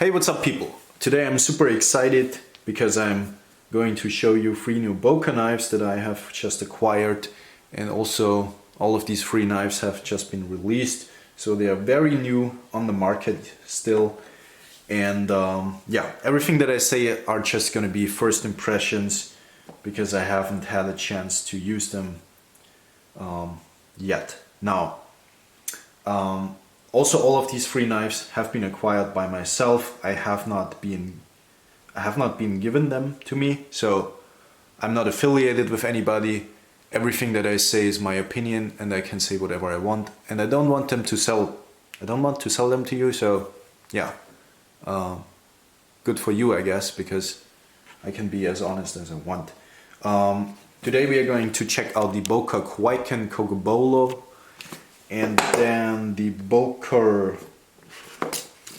Hey, what's up people? Today I'm super excited because I'm going to show you 3 new Boker knives that I have just acquired, and also all of these 3 knives have just been released, so they are very new on the market still. And yeah, everything that I say are just going to be first impressions because I haven't had a chance to use them yet. Now, also all of these 3 knives have been acquired by myself. I have not been given them to me, so I'm not affiliated with anybody. Everything that I say is my opinion, and I can say whatever I want, and I don't want to sell them to you. So yeah, good for you, I guess, because I can be as honest as I want. Today we are going to check out the Boker Kwaiken Cocobolo, and then the Boker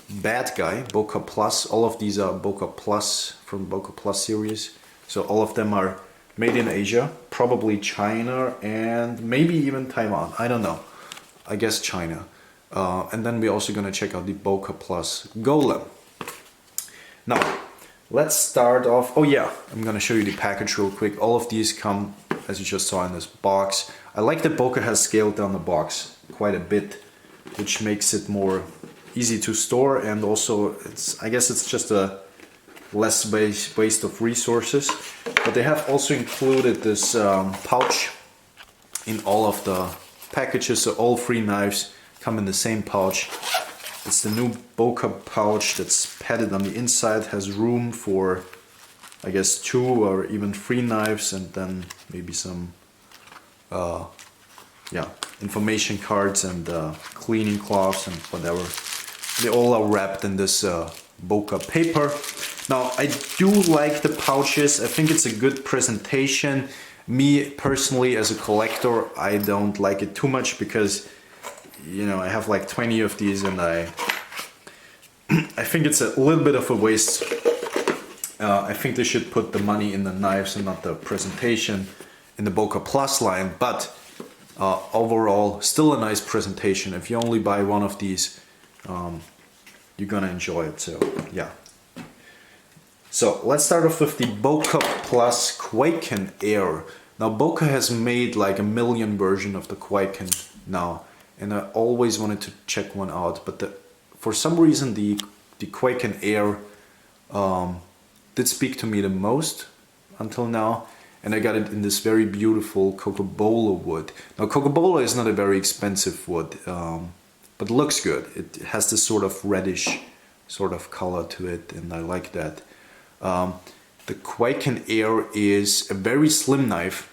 bad guy, Boker Plus. All of these are Boker Plus from Boker Plus series. So all of them are made in Asia, probably China and maybe even Taiwan. I don't know. I guess China. And then we're also gonna check out the Boker Plus Golem. Now, let's start off. Oh yeah, I'm gonna show you the package real quick. All of these come, as you just saw, in this box. I like that Boker has scaled down the box quite a bit, which makes it more easy to store, and also I guess it's just a less waste of resources. But they have also included this pouch in all of the packages, so all 3 knives come in the same pouch. It's the new Boker pouch that's padded on the inside, has room for I guess 2 or even 3 knives, and then maybe some yeah, information cards and cleaning cloths and whatever. They all are wrapped in this Boker paper. Now, I do like the pouches. I think it's a good presentation. Me personally, as a collector, I don't like it too much because, you know, I have like 20 of these, and I think it's a little bit of a waste. I think they should put the money in the knives and not the presentation in the Boker Plus line, but overall, still a nice presentation. If you only buy one of these, you're gonna enjoy it. So yeah. So let's start off with the Boker Plus Kwaiken Air. Now, Boker has made like a million versions of the Kwaiken now, and I always wanted to check one out. But for some reason, the Kwaiken Air did speak to me the most until now. And I got it in this very beautiful Cocobolo wood. Now, Cocobolo is not a very expensive wood, but looks good. It has this sort of reddish sort of color to it, and I like that. The Kwaiken Air is a very slim knife.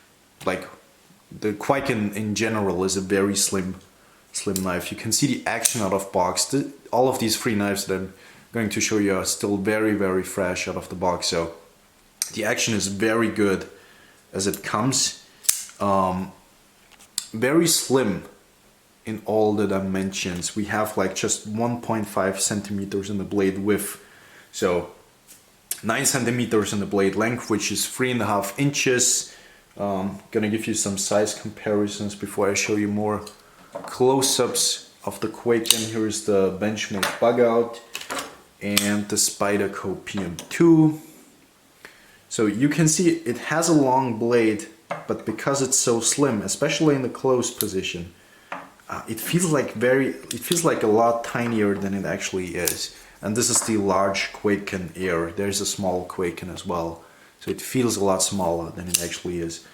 Like, the Kwaiken in general is a very slim knife. You can see the action out of box. All of these 3 knives that I'm going to show you are still very, very fresh out of the box. So the action is very good as it comes. Very slim in all the dimensions. We have like just 1.5 centimeters in the blade width, so 9 centimeters in the blade length, which is 3.5 inches. Gonna give you some size comparisons before I show you more close-ups of the Kwaiken. Here is the Benchmark Bug Out and the Spyderco PM2. So you can see it has a long blade, but because it's so slim, especially in the closed position, it feels like a lot tinier than it actually is. And this is the large Kwaiken Air. There's a small Kwaiken as well, so it feels a lot smaller than it actually is.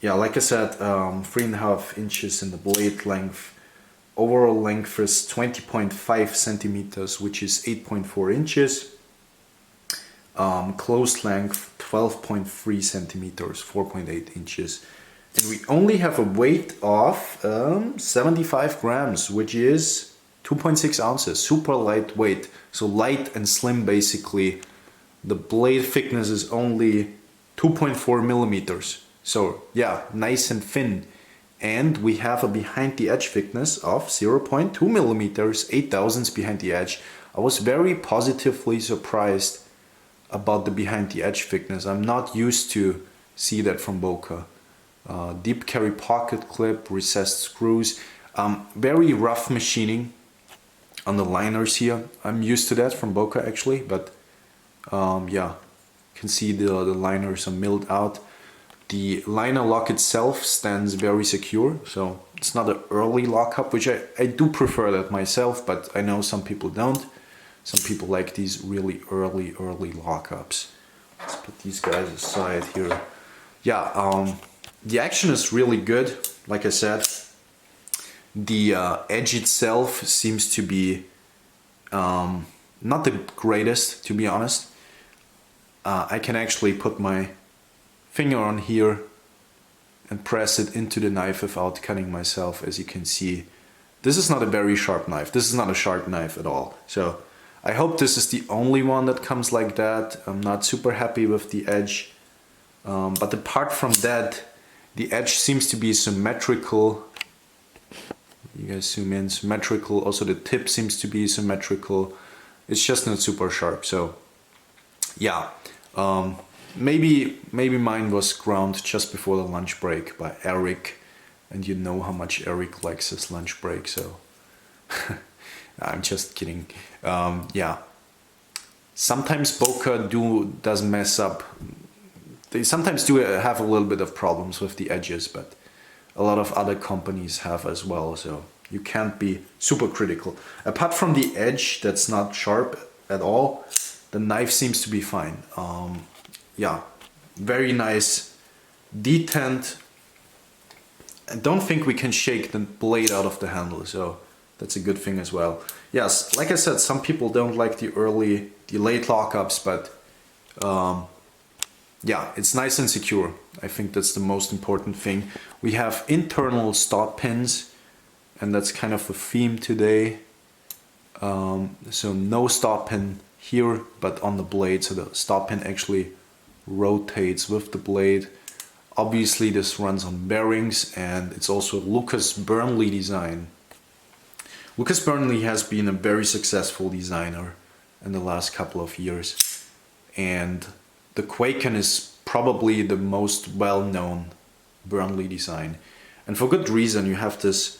Yeah, like I said, 3.5 inches in the blade length. Overall length is 20.5 centimeters, which is 8.4 inches. Closed length 12.3 centimeters, 4.8 inches, and we only have a weight of 75 grams, which is 2.6 ounces, super lightweight. So light and slim basically. The blade thickness is only 2.4 millimeters, so yeah, nice and thin. And we have a behind the edge thickness of 0.2 millimeters, 8 thousandths behind the edge. I was very positively surprised about the behind the edge thickness. I'm not used to see that from Boker. Deep carry pocket clip, recessed screws, very rough machining. on the liners here. I'm used to that from Boker actually, but yeah, you can see the liners are milled out. The liner lock itself stands very secure, so it's not an early lockup, which I do prefer that myself, but I know some people don't. Some people like these really early lockups. Let's put these guys aside here. Yeah, the action is really good. Like I said, the edge itself seems to be not the greatest, to be honest. I can actually put my finger on here and press it into the knife without cutting myself. As you can see, this is not a very sharp knife. This is not a sharp knife at all. So I hope this is the only one that comes like that. I'm not super happy with the edge. But apart from that, the edge seems to be symmetrical. You guys zoom in, symmetrical. Also the tip seems to be symmetrical. It's just not super sharp. So yeah, maybe mine was ground just before the lunch break by Eric, and you know how much Eric likes his lunch break, so I'm just kidding. Yeah, sometimes Boker does mess up. They sometimes do have a little bit of problems with the edges, but a lot of other companies have as well, so you can't be super critical. Apart from the edge that's not sharp at all, the knife seems to be fine. Yeah, very nice detent. I don't think we can shake the blade out of the handle, so that's a good thing as well. Yes, like I said, some people don't like the late lockups, but yeah, it's nice and secure. I think that's the most important thing. We have internal stop pins, and that's kind of a theme today. So no stop pin here, but on the blade, so the stop pin actually rotates with the blade. Obviously this runs on bearings, and it's also a Lucas Burnley design. Lucas Burnley has been a very successful designer in the last couple of years, and the Kwaiken is probably the most well-known Burnley design, and for good reason. You have this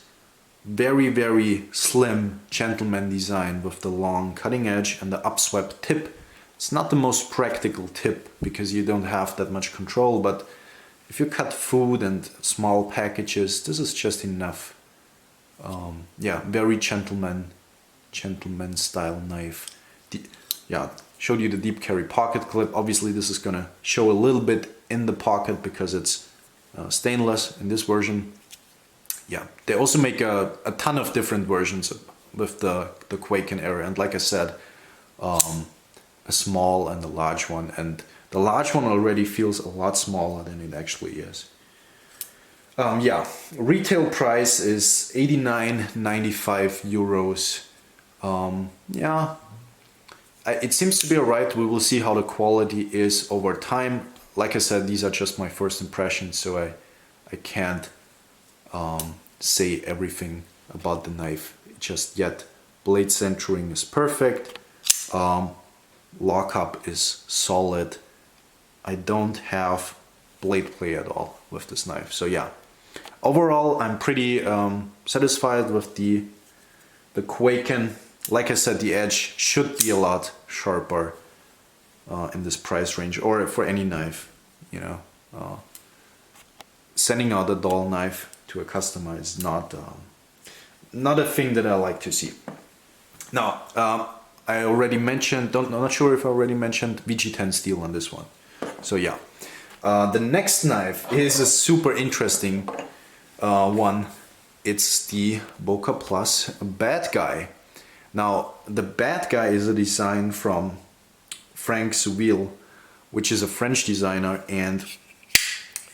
very slim gentleman design with the long cutting edge and the upswept tip. It's not the most practical tip because you don't have that much control, but if you cut food and small packages, this is just enough. Yeah, very gentleman style knife. Yeah, showed you the deep carry pocket clip. Obviously this is gonna show a little bit in the pocket because it's stainless in this version. Yeah, they also make a ton of different versions with the Kwaiken Air, and like I said, a small and a large one, and the large one already feels a lot smaller than it actually is. Yeah, retail price is 89.95 euros. Yeah, it seems to be alright. We will see how the quality is over time. Like I said, these are just my first impressions, so I can't say everything about the knife just yet. Blade centering is perfect. Lockup is solid. I don't have blade play at all with this knife. So yeah, overall I'm pretty satisfied with the Kwaiken. Like I said, the edge should be a lot sharper in this price range, or for any knife, you know. Sending out a dull knife to a customer is not a thing that I like to see. Now, I already mentioned, I'm not sure if I already mentioned VG10 steel on this one. So yeah, the next knife is a super interesting one. It's the Boker Plus Bad Guy. Now, the Bad Guy is a design from Frank Souille, which is a French designer, and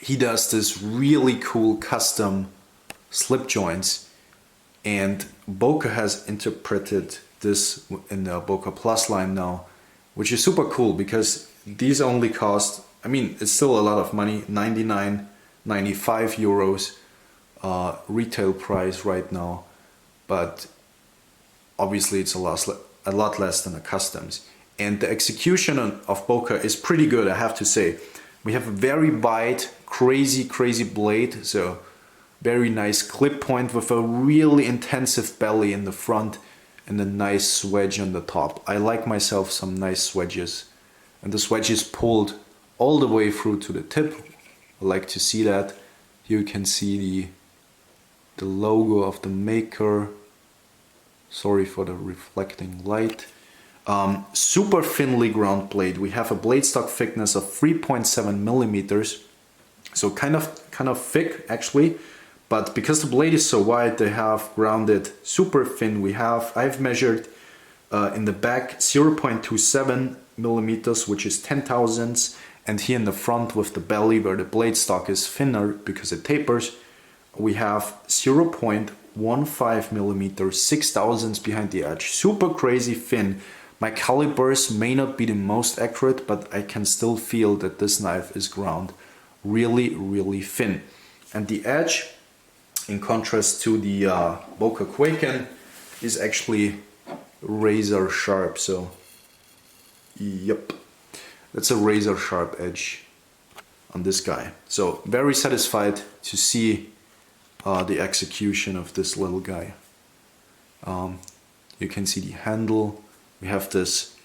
he does this really cool custom slip joints, and Boker has interpreted this in the Boker Plus line now, which is super cool because these only cost, I mean, it's still a lot of money, 99.95 euros retail price right now, but obviously it's a lot less than a customs. And the execution of Boker is pretty good, I have to say. We have a very wide, crazy blade, so very nice clip point with a really intensive belly in the front, and a nice swedge on the top. I like myself some nice swedges, and the swedge is pulled all the way through to the tip. I like to see that. Here you can see the logo of the maker. Sorry for the reflecting light. Super thinly ground blade. We have a blade stock thickness of 3.7 millimeters, so kind of thick actually. But because the blade is so wide, they have grounded super thin. I've measured in the back 0.27 millimeters, which is 10 thousandths, and here in the front with the belly where the blade stock is thinner because it tapers, we have 0.15 millimeters, 6 thousandths behind the edge. Super crazy thin. My calibers may not be the most accurate, but I can still feel that this knife is ground really, really thin. And the edge, in contrast to the Boker Kwaiken, is actually razor sharp. So, yep, that's a razor sharp edge on this guy. So very satisfied to see the execution of this little guy. You can see the handle. We have this,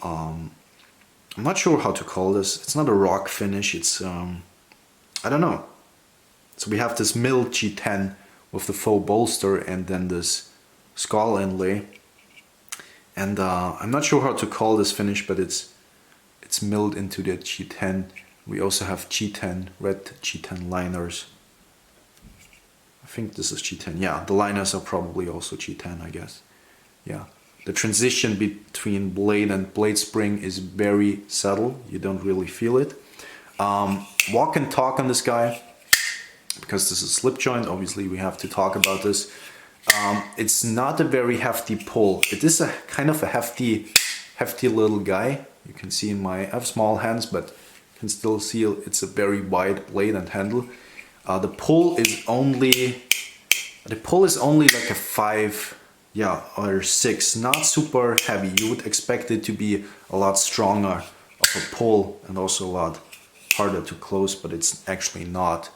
I'm not sure how to call this. It's not a rock finish, it's, I don't know. So we have this milled G10 with the faux bolster and then this skull inlay. And I'm not sure how to call this finish, but it's milled into the G10. We also have G10, red G10 liners. I think this is G10. Yeah, the liners are probably also G10, I guess. Yeah. The transition between blade and blade spring is very subtle. You don't really feel it. Walk and talk on this guy. Because this is slip joint, obviously we have to talk about this. It's not a very hefty pull. It is a kind of a hefty little guy. You can see I have small hands, but you can still see it's a very wide blade and handle. The pull is only like a 5, yeah, or 6. Not super heavy. You would expect it to be a lot stronger of a pull and also a lot harder to close, but it's actually not.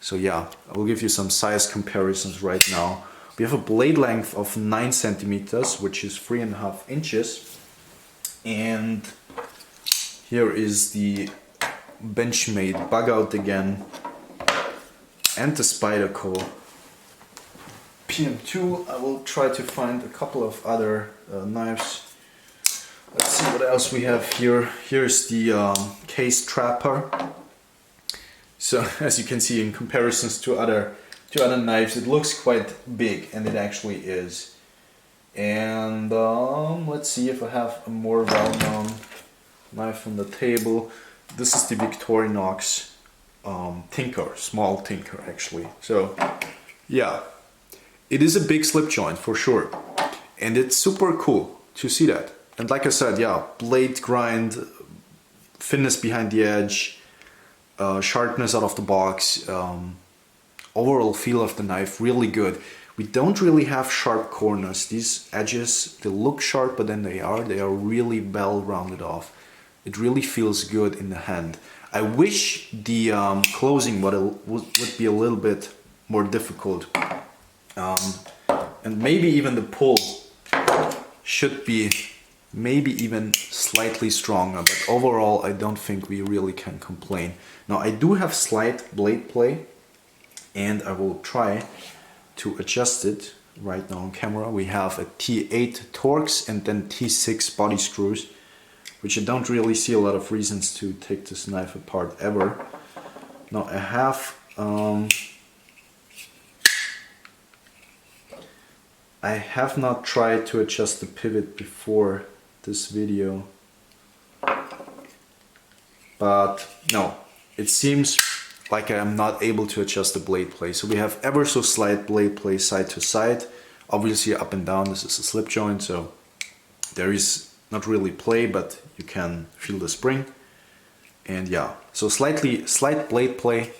So yeah, I will give you some size comparisons right now. We have a blade length of 9 centimeters, which is 3.5 inches. And here is the Benchmade bug out again. And the Spyderco PM2. I will try to find a couple of other knives. Let's see what else we have here. Here's the case trapper. So as you can see, in comparisons to other knives, it looks quite big, and it actually is. And let's see if I have a more well-known knife on the table. This is the Victorinox Tinker, small Tinker actually. So yeah, it is a big slip joint for sure, and it's super cool to see that. And like I said, yeah, blade grind, thinness behind the edge, sharpness out of the box, overall feel of the knife really good. We don't really have sharp corners. These edges, they look sharp, but then they are really well rounded off. It really feels good in the hand. I wish the closing would be a little bit more difficult, and maybe even the pull should be maybe even slightly stronger, but overall I don't think we really can complain. Now I do have slight blade play, and I will try to adjust it right now on camera. We have a T8 Torx and then T6 body screws, which I don't really see a lot of reasons to take this knife apart ever. Now I have not tried to adjust the pivot before this video, but no, it seems like I am not able to adjust the blade play. So we have ever so slight blade play side to side, obviously up and down. This is a slip joint, so there is not really play, but you can feel the spring. And yeah, so slight blade play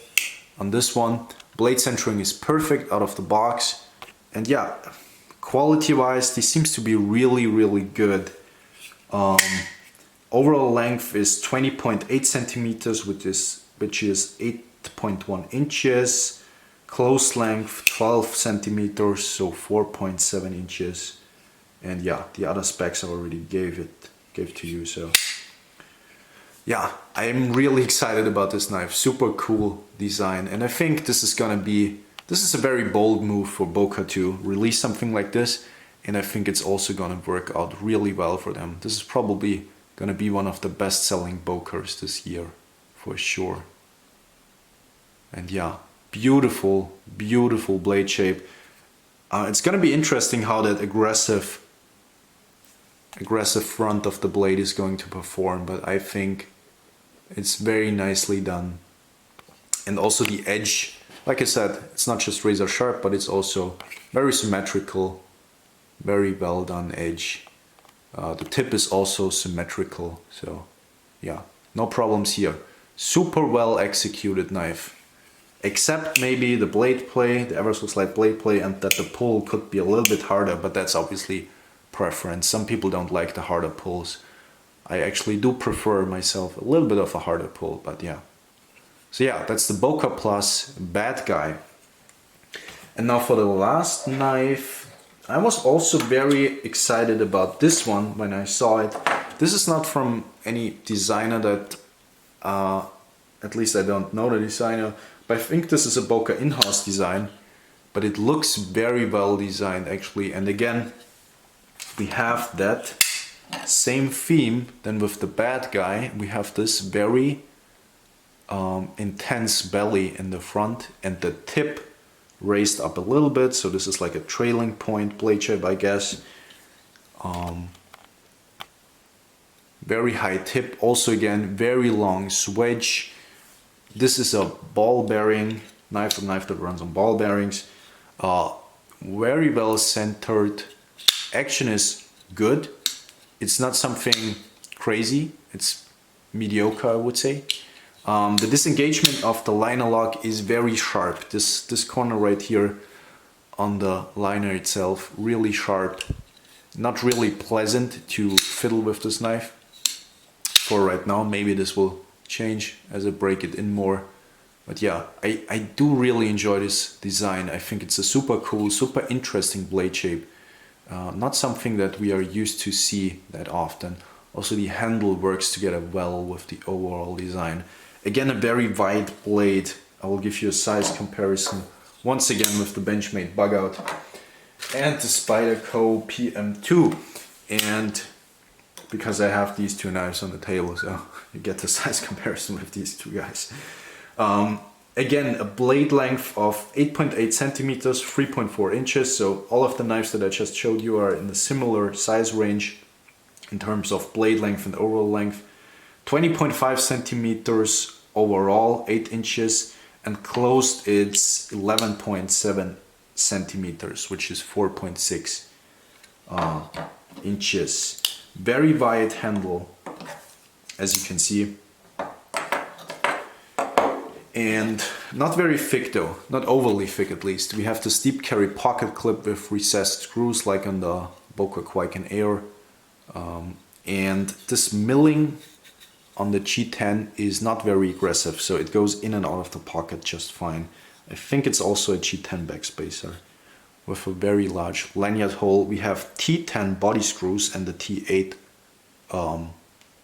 on this one. Blade centering is perfect out of the box, and yeah, quality wise this seems to be really good. Overall length is 20.8 centimeters, which is 8.1 inches. Close length 12 centimeters, so 4.7 inches. And yeah, the other specs I already gave to you. So yeah, I'm really excited about this knife. Super cool design. And I think this is a very bold move for Boker to release something like this. And I think it's also gonna work out really well for them. This is probably gonna be one of the best-selling Bokers this year, for sure. And yeah, beautiful, beautiful blade shape. It's gonna be interesting how that aggressive front of the blade is going to perform, but I think it's very nicely done. And also the edge, like I said, it's not just razor sharp, but it's also very symmetrical, very well done edge. The tip is also symmetrical, so yeah, no problems here. Super well executed knife, except maybe the blade play, the ever so slight blade play, and that the pull could be a little bit harder, but that's obviously preference. Some people don't like the harder pulls. I actually do prefer myself a little bit of a harder pull, but yeah. So yeah, that's the Boker Plus bad guy. And now for the last knife, I was also very excited about this one when I saw it. This is not from any designer that, at least I don't know the designer, but I think this is a Boker in-house design, but it looks very well designed actually. And again, we have that same theme then with the bad guy. We have this very intense belly in the front and the tip raised up a little bit, so this is like a trailing point blade shape, I guess. Very high tip, also again very long swedge. This is a ball bearing knife, a knife that runs on ball bearings. Very well centered. Action is good. It's not something crazy, it's mediocre, I would say. The disengagement of the liner lock is very sharp. This corner right here on the liner itself, really sharp. Not really pleasant to fiddle with this knife for right now. Maybe this will change as I break it in more. But yeah, I do really enjoy this design. I think it's a super cool, super interesting blade shape. Not something that we are used to see that often. Also the handle works together well with the overall design. Again, a very wide blade. I will give you a size comparison once again with the Benchmade bug out and the Spyderco PM2. And because I have these two knives on the table, so you get the size comparison with these two guys. Again, a blade length of 8.8 centimeters, 3.4 inches. So all of the knives that I just showed you are in the similar size range in terms of blade length and overall length. 20.5 centimeters overall, 8 inches, and closed it's 11.7 centimeters, which is 4.6 inches. Very wide handle, as you can see. And not very thick though, not overly thick at least. We have the steep carry pocket clip with recessed screws like on the Boker Kwaiken Air. And this milling on the G10 is not very aggressive, so it goes in and out of the pocket just fine. I think it's also a G10 backspacer with a very large lanyard hole. We have T10 body screws and the T8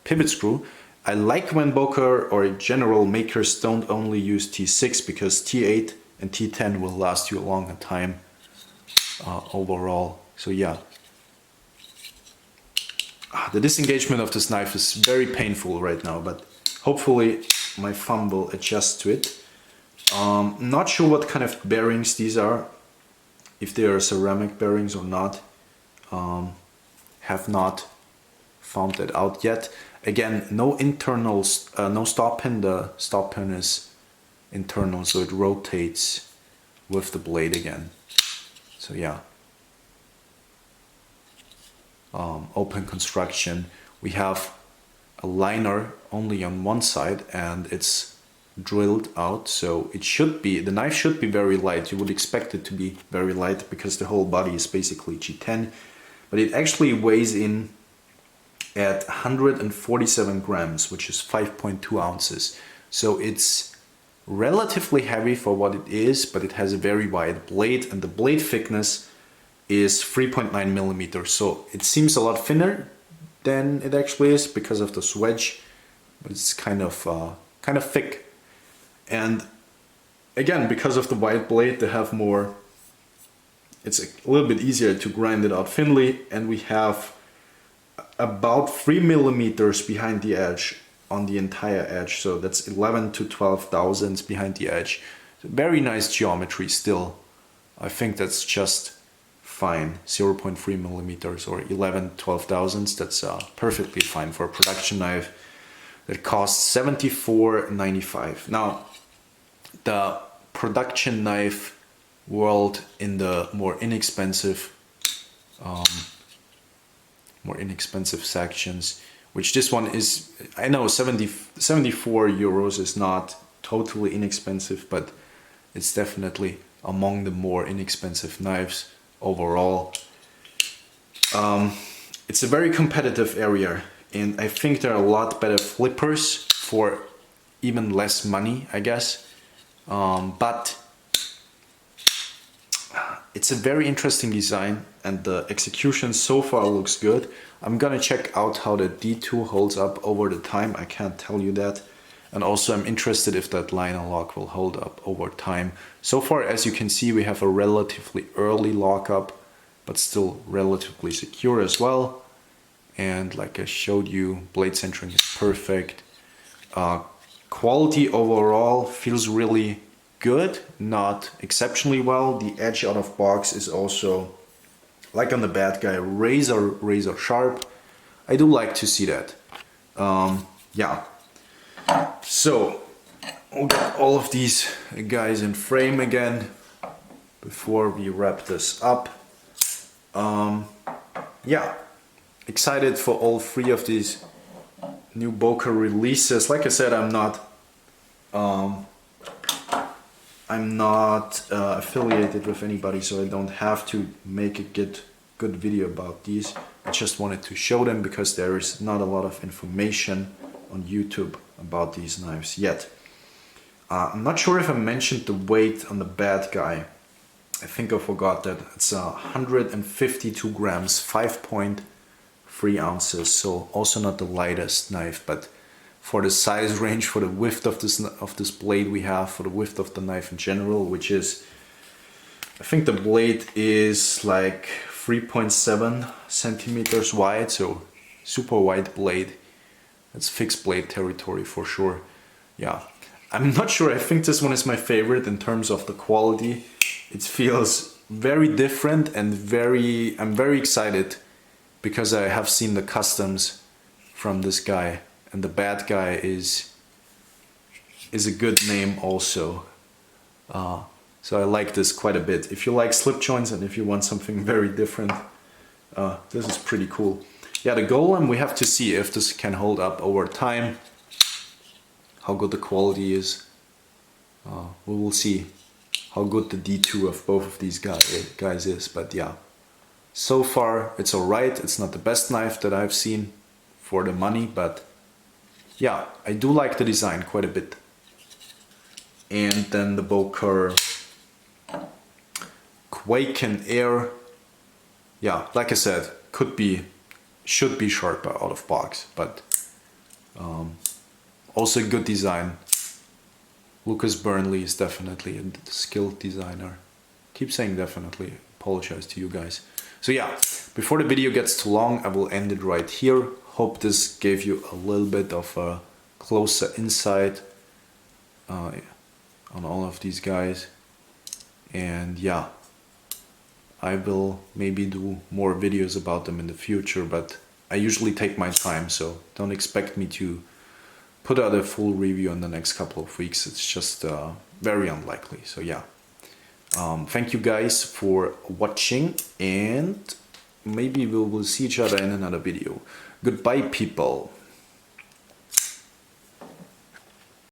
pivot screw. I like when Boker or general makers don't only use T6, because T8 and T10 will last you a longer time overall. So yeah. The disengagement of this knife is very painful right now, but hopefully my thumb will adjust to it. Not sure what kind of bearings these are, if they are ceramic bearings or not. Have not found that out yet. Again, no internals, no stop pin. The stop pin is internal, so it rotates with the blade again. So yeah. Open construction. We have a liner only on one side and it's drilled out, so it should be, the knife should be very light. You would expect it to be very light because the whole body is basically G10, but it actually weighs in at 147 grams, which is 5.2 ounces. So it's relatively heavy for what it is, but it has a very wide blade, and the blade thickness is 3.9 millimeters. So it seems a lot thinner than it actually is because of the swedge, but it's kind of thick. And again, because of the wide blade, they have more. It's a little bit easier to grind it out thinly, and we have about 3 millimeters behind the edge on the entire edge. So that's 11 to 12 thousandths behind the edge. So very nice geometry still. I think that's just fine. 0.3 millimeters or 11, 12 thousandths. That's perfectly fine for a production knife that costs $74.95. Now, the production knife world in the more inexpensive sections, which this one is, I know 74 euros is not totally inexpensive, but it's definitely among the more inexpensive knives overall. It's a very competitive area, and I think there are a lot better flippers for even less money, I guess. But it's a very interesting design, and the execution so far looks good. I'm gonna check out how the D2 holds up over the time. I can't tell you that. And also I'm interested if that liner lock will hold up over time. So far, as you can see, we have a relatively early lockup, but still relatively secure as well. And like I showed you, blade centering is perfect. Quality overall feels really good, not exceptionally well. The edge out of box is also, like on the bad guy, razor sharp. I do like to see that. Yeah. So we'll get all of these guys in frame again before we wrap this up. Yeah, excited for all three of these new Boker releases. Like I said, I'm not affiliated with anybody, so I don't have to make a good video about these. I just wanted to show them because there is not a lot of information on YouTube about these knives yet. I'm not sure if I mentioned the weight on the bad guy. I think I forgot that. It's 152 grams, 5.3 ounces, so also not the lightest knife, but for the size range, for the width of this blade we have, for the width of the knife in general, which is, I think the blade is like 3.7 centimeters wide, so super wide blade. It's fixed blade territory for sure. Yeah, I'm not sure. I think this one is my favorite in terms of the quality. It feels very different and I'm very excited because I have seen the customs from this guy, and the bad guy is a good name also. So I like this quite a bit. If you like slip joints and if you want something very different, this is pretty cool. Yeah, the Golem, we have to see if this can hold up over time, how good the quality is. We will see how good the D2 of both of these guys is, but yeah. So far it's alright. It's not the best knife that I've seen for the money, but yeah, I do like the design quite a bit. And then the Boker Kwaiken Air. Yeah, like I said, should be sharper out of box, but also a good design. Lucas Burnley is definitely a skilled designer. Keep saying definitely, apologize to you guys. So yeah, before the video gets too long, I will end it right here. Hope this gave you a little bit of a closer insight on all of these guys. And yeah, I will maybe do more videos about them in the future, but I usually take my time, so don't expect me to put out a full review in the next couple of weeks. It's just very unlikely. So yeah, thank you guys for watching, and maybe we will see each other in another video. Goodbye, people.